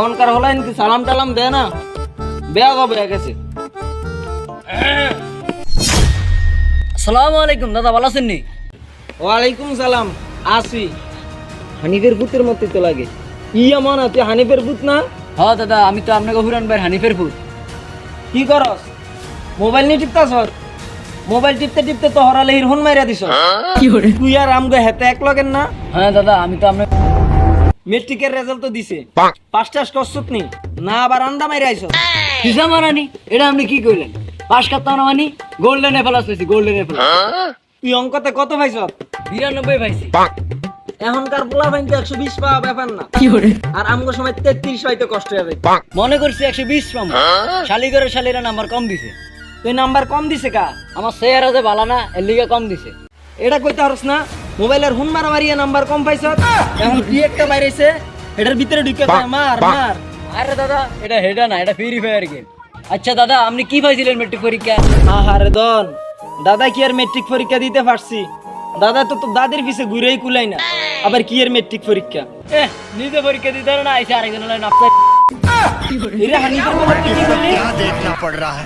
অনকার হলাইন কি সালাম টালাম দে না, বেয়া গবে গেছে। আসসালামু আলাইকুম দাদা, ভালো আছেন নি? ওয়ালাইকুম সালাম, আসি। হানিফের ভূতের মতোই তো লাগে। ইয়া মনে তুই হানিফের ভূত না? হ্যাঁ দাদা, আমি তো আপনাকে হুরান ভাই হানিফের পুত। কি করস? মোবাইল নিয়ে টিপতাস? মোবাইল টিপতে টিপতে তো হরালেহির হন মাইরা দিছ। তুই আর আমগো হেতে এক লগেন না? হ্যাঁ দাদা, আমি তো আপনাকে মেট্রিকের রেজাল্ট তো দিছে, পাস টাস করছত নি না? আবার আন্দা মাইরা আইছ? হিসাব মানানি, এটা আপনি কি কইলেন? পাশ কাটতে না মানি, গোল্ডেন এ প্লাস পাইছি, গোল্ডেন এ প্লাস। তুই অঙ্কতে কত পাইছ? 92 পাইছি। এখনকার পোলা পাইন তো 120 পাওয়া ব্যাপার না। আর আমগো সময় 33 পাইতে কষ্ট হবে। মনে করছি 120 পাবো, শালিগরের শালিরা নাম্বার কম দিছে। তুই নাম্বার কম দিছে কা? আমার চেহারা যে ভালো না, এর লিগে কম দিছে। এটা কইতে পারস না? মোবাইলের হুন মারা মারিয়া নাম্বার কম পাইছ। এখন কি একটা বাইরেছে, এটার ভিতরে ঢুকে যায় মার মার। আরে দাদা, এটা হেডা না, এটা ফ্রি ফায়ার গেম। আচ্ছা দাদা, আপনি কি পাইছিলেন মেট্রিক পরীক্ষা? আহারে দন, দাদা কি আর মেট্রিক পরীক্ষা দিতে পারছি? দাদা তো তোর দাদির পিছে ঘুরেই কুলাই না, আবার কি এর মেট্রিক পরীক্ষা? নিজে পরীক্ষা দিতে না, এসে আরেকজন নাস্তা। এরা হানিফের বলে কি করলি? क्या देखना पड़ रहा है